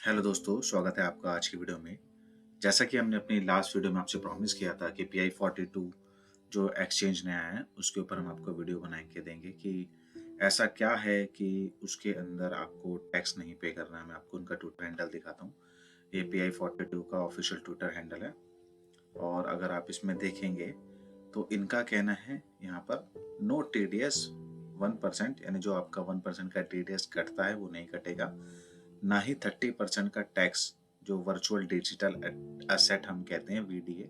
Hello दोस्तों, स्वागत है आपका आज की वीडियो में। जैसा कि हमने अपनी लास्ट वीडियो में आपसे प्रॉमिस किया था कि PI42 जो एक्सचेंज नया है, उसके ऊपर हम आपको वीडियो बना के देंगे कि ऐसा क्या है कि उसके अंदर आपको टैक्स नहीं पे करना है। मैं आपको उनका ट्विटर हैंडल दिखाता हूँ। ये PI42 का ऑफिशियल ट्विटर हैंडल है और अगर आप इसमें देखेंगे तो इनका कहना है यहाँ पर नो TDS 1%, यानी जो आपका 1% का TDS कटता है वो नहीं कटेगा, ना ही 30% का टैक्स जो वर्चुअल डिजिटल एसेट हम कहते हैं VDA,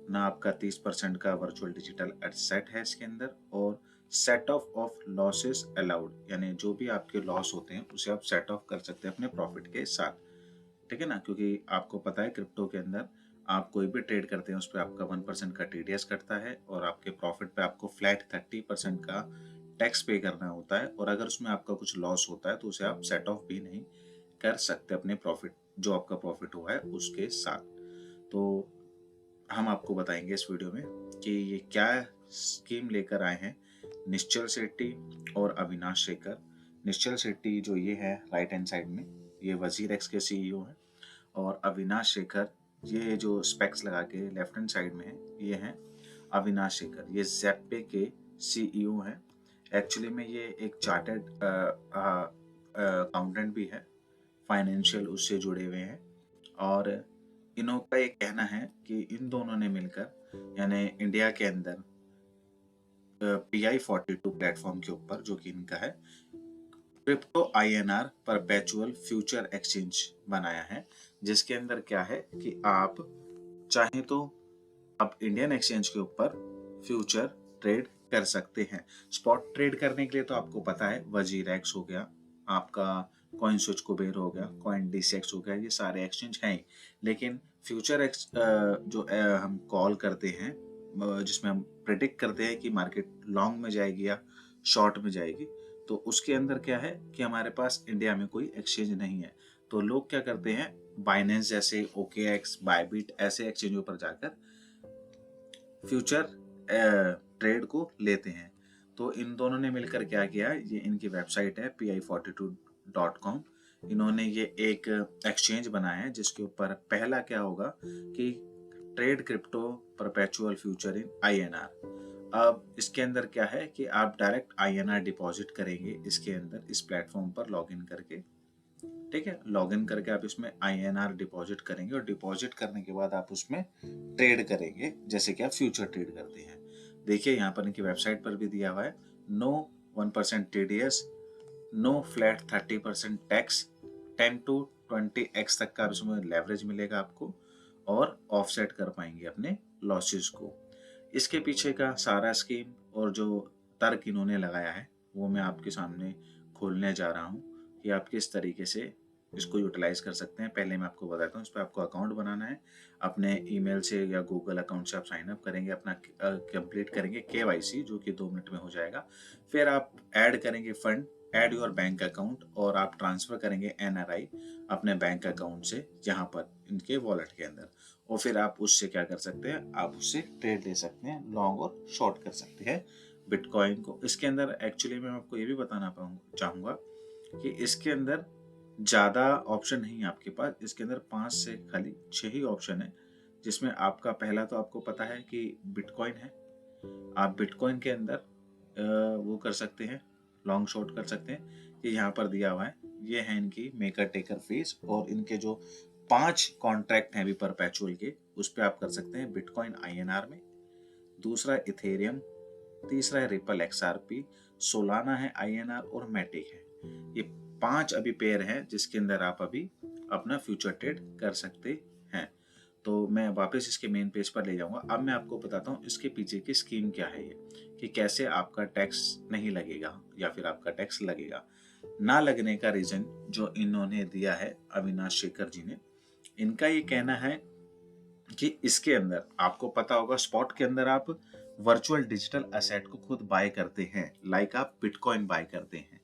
ना आपका 30% का वर्चुअल डिजिटल एसेट है इसके अंदर, और सेट ऑफ लॉसेस अलाउड, यानी जो भी आपके लॉस होते हैं उसे आप सेट ऑफ कर सकते हैं अपने प्रॉफिट के साथ। ठीक है ना, क्योंकि आपको पता है क्रिप्टो के अंदर आप कोई भी ट्रेड करते हैं उस पर आपका 1% का TDS कटता है और आपके प्रॉफिट पे आपको फ्लैट 30% का टैक्स पे करना होता है, और अगर उसमें आपका कुछ लॉस होता है तो उसे आप सेट ऑफ भी नहीं कर सकते अपने प्रॉफिट, जो आपका प्रॉफिट हुआ है उसके साथ। तो हम आपको बताएंगे इस वीडियो में कि ये क्या स्कीम लेकर आए हैं निश्चल शेट्टी और अविनाश शेखर। निश्चल शेट्टी जो ये है राइट हैंड साइड में, ये वजीर एक्स के CEO हैं, और अविनाश शेखर ये जो स्पेक्स लगा के लेफ्ट हैंड साइड में है, ये हैं अविनाश शेखर। ये ज़ेप्पे के CEO हैं। एक्चुअली में ये एक चार्टर्ड अकाउंटेंट भी है, फाइनेंशियल उससे जुड़े हुए हैं, और इन्हों का ये कहना है कि इन दोनों ने मिलकर, यानी इंडिया के अंदर PI42 प्लेटफॉर्म के ऊपर, जो कि इनका है, crypto INR perpetual future exchange बनाया है, जिसके अंदर क्या है कि आप चाहें तो आप इंडियन एक्सचेंज के ऊपर फ्यूचर ट्रेड कर सकते हैं। स्पॉट ट्रेड करने के लिए तो आपको पता है वजीर एक्स हो गया, आपका कॉइन स्विच कुबेर हो गया, कॉइन DCX हो गया, ये सारे एक्सचेंज हैं ही। लेकिन फ्यूचर जो हम कॉल करते हैं, जिसमें हम प्रिडिक्ट करते हैं कि मार्केट लॉन्ग में जाएगी या शॉर्ट में जाएगी, तो उसके अंदर क्या है कि हमारे पास इंडिया में कोई एक्सचेंज नहीं है। तो लोग क्या करते हैं, बाइनेंस जैसे, OKX, बायबिट ऐसे एक्सचेंजों पर जाकर फ्यूचर ट्रेड को लेते हैं। तो इन दोनों ने मिलकर क्या किया, ये इनकी वेबसाइट है pi42.com। इन्होंने ये एक एक्सचेंज बनाया है जिसके ऊपर पहला क्या होगा कि trade crypto perpetual future in INR। अब इसके अंदर क्या है कि आप डायरेक्ट INR डिपॉजिट करेंगे इसके अंदर, इस प्लेटफॉर्म पर लॉगिन करके। ठीक है, लॉगिन करके आप इसमें INR डिपॉजिट करेंगे और डिपॉजिट करने के बाद आप उसमें ट्रेड करेंगे, जैसे कि आप फ्यूचर ट्रेड करते हैं। देखिए यहाँ पर इनकी वेबसाइट पर भी दिया हुआ है, no 1% TDS, no flat 30% tax, 10 to 20x तक का उसमें लेवरेज मिलेगा आपको, और ऑफसेट कर पाएंगे अपने लॉसेस को। इसके पीछे का सारा स्कीम और जो तर्क इन्होंने लगाया है वो मैं आपके सामने खोलने जा रहा हूँ कि आप किस तरीके से इसको यूटिलाइज कर सकते हैं। पहले मैं आपको बताता हूँ, इस पर आपको अकाउंट बनाना है। अपने ईमेल से या गूगल अकाउंट से आप साइन अप करेंगे, अपना कंप्लीट करेंगे KYC, जो कि 2 मिनट में हो जाएगा। फिर आप ऐड करेंगे fund, add your bank account, और आप ट्रांसफर करेंगे NRI अपने बैंक अकाउंट से यहाँ पर इनके वॉलेट के अंदर, और फिर आप उससे क्या कर सकते हैं, आप उससे ट्रेड ले सकते हैं, लॉन्ग और शॉर्ट कर सकते हैं बिटकॉइन को। इसके अंदर एक्चुअली मैं आपको ये भी बताना चाहूँगा कि इसके अंदर ज़्यादा ऑप्शन नहीं है आपके पास। इसके अंदर 5 से खाली 6 ही ऑप्शन है, जिसमें आपका पहला तो आपको पता है कि बिटकॉइन है। आप बिटकॉइन के अंदर वो कर सकते हैं, लॉन्ग शॉर्ट कर सकते हैं। ये यहाँ पर दिया हुआ है, ये है इनकी मेकर टेकर फीस, और इनके जो 5 कॉन्ट्रैक्ट हैं अभी परपेचुअल के, उस पर आप कर सकते हैं बिटकॉइन INR में। दूसरा इथेरियम, तीसरा है रिपल XRP, सोलाना है INR, और मैटिक है। ये 5 अभी पेयर हैं जिसके अंदर आप अभी अपना फ्यूचर ट्रेड कर सकते हैं। तो मैं वापस इसके मेन पेज पर ले जाऊंगा। अब मैं आपको बताता हूँ इसके पीछे की स्कीम क्या है, ये कि कैसे आपका टैक्स नहीं लगेगा या फिर आपका टैक्स लगेगा। ना लगने का रीजन जो इन्होंने दिया है अविनाश शेखर जी ने, इनका ये कहना है कि इसके अंदर आपको पता होगा स्पॉट के अंदर आप वर्चुअल डिजिटल एसेट को खुद बाय करते हैं, लाइक आप बिटकॉइन बाय करते हैं,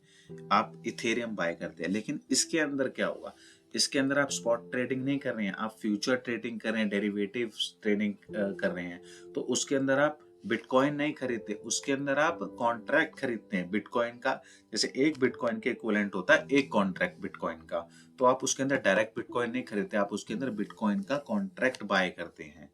आप इथेरियम बाय करते हैं। लेकिन इसके अंदर क्या होगा, इसके अंदर आप स्पॉट ट्रेडिंग नहीं कर रहे हैं, आप फ्यूचर ट्रेडिंग कर रहे हैं, डेरिवेटिव ट्रेडिंग कर रहे हैं। तो उसके अंदर आप बिटकॉइन नहीं खरीदते, उसके अंदर आप कॉन्ट्रैक्ट खरीदते हैं बिटकॉइन का। जैसे एक बिटकॉइन के इक्विवेलेंट होता है एक कॉन्ट्रैक्ट बिटकॉइन का, तो आप उसके अंदर डायरेक्ट बिटकॉइन नहीं खरीदते, आप उसके अंदर बिटकॉइन का कॉन्ट्रैक्ट बाय करते हैं।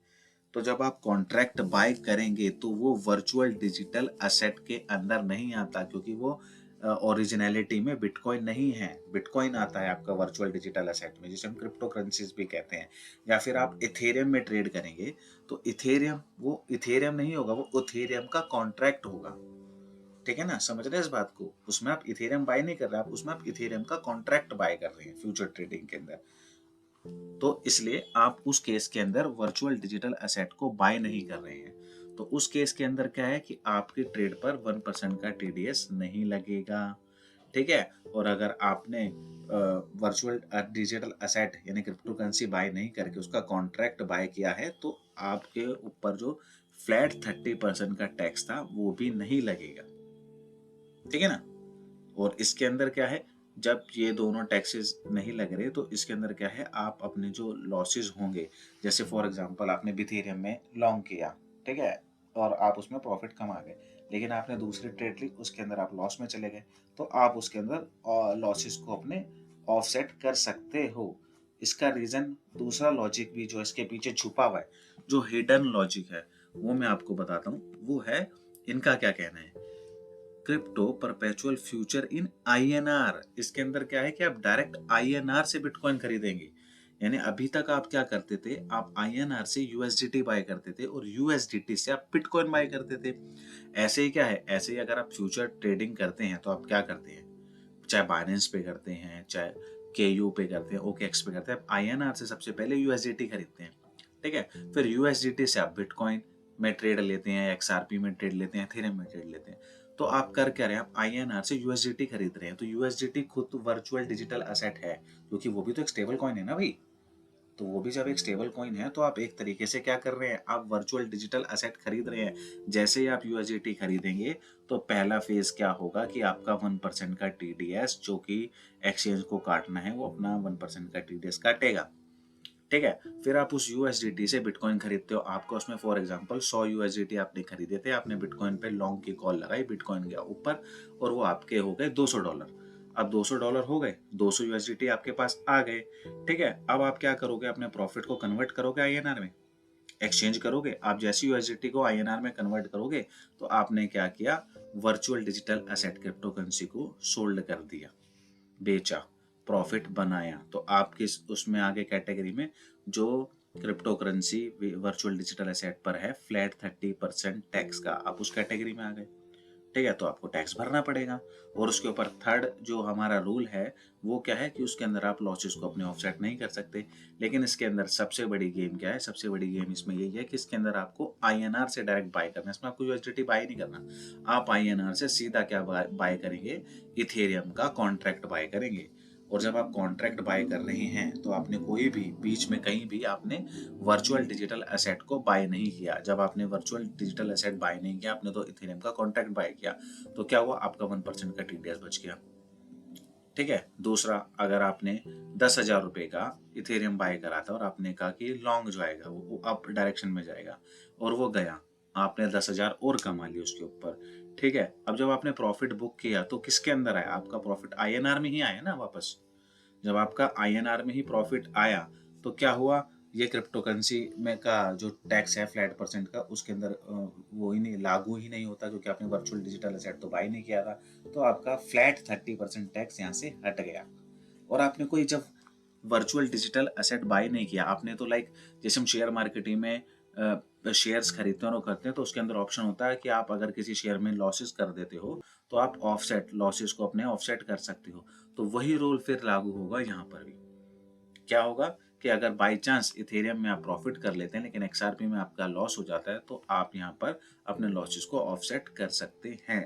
तो जब आप कॉन्ट्रैक्ट बाय करेंगे तो वो वर्चुअल डिजिटल असेट के अंदर नहीं आता, क्योंकि वो ओरिजिनलिटी में बिटकॉइन नहीं है। बिटकॉइन आता है आपका वर्चुअल डिजिटल असेट में, जिसे हम क्रिप्टो करेंसीज भी कहते हैं। या फिर आप इथेरियम में ट्रेड करेंगे तो इथेरियम वो इथेरियम नहीं होगा, वो इथेरियम का कॉन्ट्रैक्ट होगा। ठीक है ना, समझ रहे हैं इस बात को? उसमें आप इथेरियम बाय नहीं कर रहे, आप उसमें आप इथेरियम का कॉन्ट्रैक्ट बाय कर रहे हैं फ्यूचर ट्रेडिंग के अंदर। तो इसलिए आप उस केस के अंदर वर्चुअल डिजिटल एसेट को बाय नहीं कर रहे हैं। तो उस केस के अंदर क्या है कि आपके ट्रेड पर 1% का टीडीएस नहीं लगेगा। ठीक है। और अगर आपने वर्चुअल डिजिटल एसेट यानी क्रिप्टो करेंसी बाय नहीं करके उसका कॉन्ट्रैक्ट बाय किया है, तो आपके ऊपर जो फ्लैट 30% का टैक्स था वो भी नहीं लगेगा। ठीक है ना। और इसके अंदर क्या है, जब ये दोनों टैक्सेस नहीं लग रहे तो इसके अंदर क्या है, आप अपने जो लॉसेस होंगे, जैसे फॉर एग्जांपल आपने बिथेरियम में लॉन्ग किया, ठीक है, और आप उसमें प्रॉफिट कमा गए, लेकिन आपने दूसरी ट्रेड ली उसके अंदर आप लॉस में चले गए, तो आप उसके अंदर लॉसेस को अपने ऑफसेट कर सकते हो। इसका रीजन दूसरा लॉजिक भी जो इसके पीछे छुपा हुआ है, जो हिडन लॉजिक है, वो मैं आपको बताता हूँ। वो है, इनका क्या कहना है, crypto perpetual future in INR. इसके अंदर क्या है कि आप डायरेक्ट आईएनआर से बिटकॉइन खरीदेंगे। यानी अभी तक आप क्या करते थे, आप आईएनआर से यूएसडीटी बाय करते थे और यूएसडीटी से आप बिटकॉइन बाय करते थे। ऐसे ही क्या है, ऐसे ही अगर आप फ्यूचर ट्रेडिंग करते हैं तो आप क्या करते हैं, चाहे बाइनेंस पे करते हैं, चाहे केयू पे करते हैं, ओकेएक्स पे करते हैं, आप आईएनआर से सबसे पहले यूएसडीटी खरीदते हैं। ठीक है। फिर यूएसडीटी से आप बिटकॉइन में ट्रेड लेते हैं, एक्सआरपी में ट्रेड लेते हैं, इथेरियम में ट्रेड लेते हैं। तो आप कर क्या रहे हैं, आप आईएनआर से यूएसडीटी खरीद रहे हैं। तो यूएसडीटी खुद वर्चुअल डिजिटल एसेट है, क्योंकि वो भी तो एक स्टेबल कॉइन है ना भाई। तो वो भी जब एक स्टेबल कॉइन है तो आप एक तरीके से क्या कर रहे हैं, आप वर्चुअल डिजिटल एसेट खरीद रहे हैं। जैसे ही आप यूएसडीटी खरीदेंगे तो पहला फेज क्या होगा कि आपका 1% का टीडीएस जो कि एक्सचेंज को काटना है, वो अपना 1% का टीडीएस काटेगा। ठीक है। फिर आप उस यूएसडीटी से बिटकॉइन खरीदते हो, आपको उसमें फॉर एग्जांपल 100 यूएसडीटी आपने खरीदे थे, आपने बिटकॉइन पे लॉन्ग की कॉल लगाई, बिटकॉइन गया ऊपर और वो आपके हो गए $200। अब $200 हो गए, 200 यूएसडीटी आपके पास आ गए। ठीक है। अब आप क्या करोगे, अपने प्रॉफिट को कन्वर्ट करोगे आईएनआर में, एक्सचेंज करोगे। आप जैसी यूएसडीटी को आईएनआर में कन्वर्ट करोगे तो आपने क्या किया, virtual digital asset crypto currency को सोल्ड कर दिया, बेचा, प्रॉफिट बनाया। तो आप किस उसमें आगे कैटेगरी में, जो crypto currency virtual digital asset पर है फ्लैट 30% टैक्स का, आप उस कैटेगरी में आ गए। ठीक है। तो आपको टैक्स भरना पड़ेगा। और उसके ऊपर थर्ड जो हमारा रूल है वो क्या है कि उसके अंदर आप लॉसेस को अपने ऑफसेट नहीं कर सकते। लेकिन इसके अंदर सबसे बड़ी गेम क्या है, सबसे बड़ी गेम इसमें यही है कि इसके अंदर आपको आईएनआर से डायरेक्ट बाय करना है, इसमें आपको यूएसडीटी बाय नहीं करना। आप आईएनआर से सीधा क्या बाय करेंगे, इथेरियम का कॉन्ट्रैक्ट बाय करेंगे। और जब आप कॉन्ट्रैक्ट बाय कर रहे हैं तो आपने कोई भी बीच में कहीं भी आपने वर्चुअल डिजिटल एसेट को बाय नहीं किया। जब आपने वर्चुअल डिजिटल एसेट बाय नहीं किया, आपने तो इथेरियम का कॉन्ट्रैक्ट बाय किया, तो क्या हुआ, आपका 1% का टीडीएस बच गया। ठीक है। दूसरा, अगर आपने 10,000 रुपए का इथेरियम बाय करा था और आपने कहा कि लॉन्ग जो आएगा वो अप डायरेक्शन में जाएगा, और वो गया, आपने 10,000 और कमा ली उसके ऊपर। ठीक है। अब जब आपने प्रॉफिट बुक किया तो किसके अंदर आया, आपका प्रॉफिट आईएनआर में ही आया ना वापस। जब आपका आईएनआर में ही प्रॉफिट आया तो क्या हुआ, ये क्रिप्टो करेंसी में का जो टैक्स है फ्लैट परसेंट का, उसके अंदर वो ही नहीं लागू ही नहीं होता, क्योंकि आपने वर्चुअल डिजिटल एसेट तो बाय नहीं किया था। तो आपका फ्लैट 30% टैक्स यहाँ से हट गया। और आपने कोई जब वर्चुअल डिजिटल एसेट बाय नहीं किया, आपने तो लाइक जैसे हम शेयर मार्केटिंग में शेयर्स खरीदते हैं और करते हैं, तो उसके अंदर ऑप्शन होता है कि आप अगर किसी शेयर में लॉसेस कर देते हो तो आप ऑफसेट लॉसेस को अपने ऑफसेट कर सकते हो। तो वही रूल फिर लागू होगा यहाँ पर भी। क्या होगा कि अगर बाई चांस इथेरियम में आप प्रॉफिट कर लेते हैं लेकिन एक्सआरपी में आपका लॉस हो जाता है, तो आप यहाँ पर अपने लॉसेस को ऑफसेट कर सकते हैं।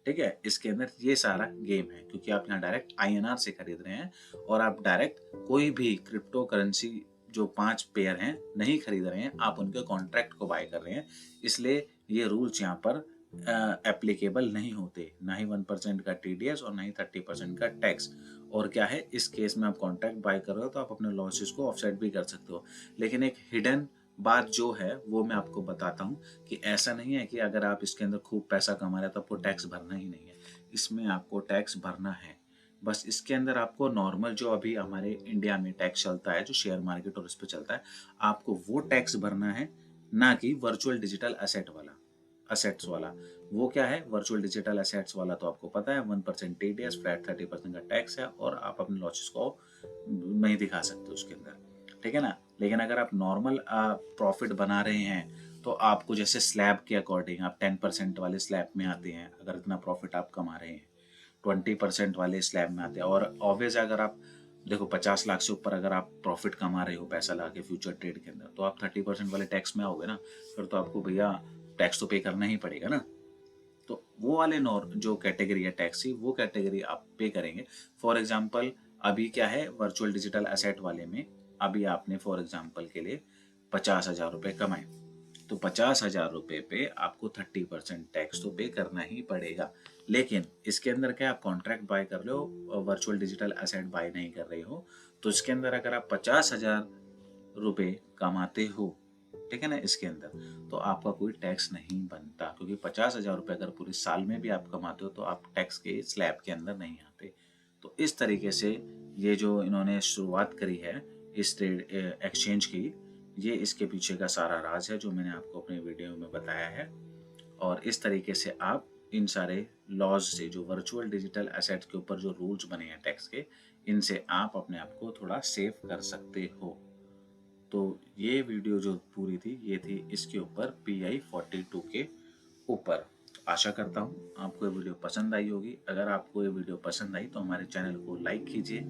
ठीक है। इसके अंदर ये सारा गेम है, क्योंकि आप यहाँ डायरेक्ट आईएनआर से खरीद रहे हैं और आप डायरेक्ट कोई भी क्रिप्टो करेंसी जो 5 पेयर हैं नहीं खरीद रहे हैं, आप उनके कॉन्ट्रैक्ट को बाय कर रहे हैं। इसलिए ये रूल्स यहाँ पर एप्लीकेबल नहीं होते, ना ही 1% का टीडीएस और ना ही 30% का टैक्स। और क्या है, इस केस में आप कॉन्ट्रैक्ट बाय कर रहे हो तो आप अपने लॉसेस को ऑफसेट भी कर सकते हो। लेकिन एक हिडन बात जो है वो मैं आपको बताता हूँ कि ऐसा नहीं है कि अगर आप इसके अंदर खूब पैसा कमा रहे हैं तो आपको टैक्स भरना ही नहीं है। इसमें आपको टैक्स भरना है। बस इसके अंदर आपको नॉर्मल जो अभी हमारे इंडिया में टैक्स चलता है, जो शेयर मार्केट और इस पे चलता है, आपको वो टैक्स भरना है, ना कि वर्चुअल डिजिटल असेट्स वाला। वो क्या है वर्चुअल डिजिटल असेट्स वाला, तो आपको पता है 1% टीडीएस, फ्लैट 30% का टैक्स है और आप अपने लॉसेस को नहीं दिखा सकते उसके अंदर, ठीक है ना। लेकिन अगर आप नॉर्मल प्रॉफिट बना रहे हैं तो आपको जैसे स्लैब के अकॉर्डिंग आप 10% वाले स्लैब में आते हैं, अगर इतना प्रॉफिट आप कमा रहे हैं 20% वाले स्लैब में आते हैं। और ऑब्वियस अगर आप देखो 50 लाख से ऊपर अगर आप प्रॉफिट कमा रहे हो पैसा लगा के फ्यूचर ट्रेड के अंदर, तो आप 30% वाले टैक्स में आओगे ना, फिर तो आपको भैया टैक्स तो पे करना ही पड़ेगा ना। तो वो वाले नॉर जो कैटेगरी है टैक्स की, वो कैटेगरी आप पे करेंगे। फॉर एग्जांपल अभी क्या है वर्चुअल डिजिटल एसेट वाले में, अभी आपने फॉर एग्जांपल के लिए 50,000 रुपये कमाए, तो 50,000 रुपये पे आपको 30% टैक्स तो पे करना ही पड़ेगा। लेकिन इसके अंदर क्या आप कॉन्ट्रैक्ट बाय कर रहे हो, वर्चुअल डिजिटल एसेट बाय नहीं कर रहे हो, तो इसके अंदर अगर आप 50,000 रुपये कमाते हो, ठीक है ना, इसके अंदर तो आपका कोई टैक्स नहीं बनता, क्योंकि 50,000 रुपये अगर पूरे साल में भी आप कमाते हो तो आप टैक्स के स्लैब के अंदर नहीं आते। तो इस तरीके से ये जो इन्होंने शुरुआत करी है इस ट्रेड एक्सचेंज की, ये इसके पीछे का सारा राज है जो मैंने आपको अपने वीडियो में बताया है। और इस तरीके से आप इन सारे लॉज से, जो वर्चुअल डिजिटल एसेट्स के ऊपर जो रूल्स बने हैं टैक्स के, इनसे आप अपने आप को थोड़ा सेफ कर सकते हो। तो ये वीडियो जो पूरी थी ये थी इसके ऊपर PI 42 के ऊपर। आशा करता हूँ आपको ये वीडियो पसंद आई होगी। अगर आपको ये वीडियो पसंद आई तो हमारे चैनल को लाइक कीजिए,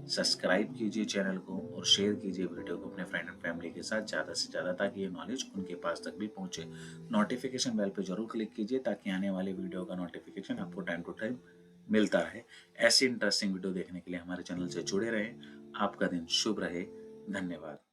सब्सक्राइब कीजिए चैनल को और शेयर कीजिए वीडियो को अपने फ्रेंड एंड फैमिली के साथ ज़्यादा से ज़्यादा, ताकि ये नॉलेज उनके पास तक भी पहुँचे। नोटिफिकेशन बेल पे जरूर क्लिक कीजिए ताकि आने वाले वीडियो का नोटिफिकेशन आपको टाइम टू टाइम मिलता रहे। ऐसी इंटरेस्टिंग वीडियो देखने के लिए हमारे चैनल से जुड़े रहें। आपका दिन शुभ रहे। धन्यवाद।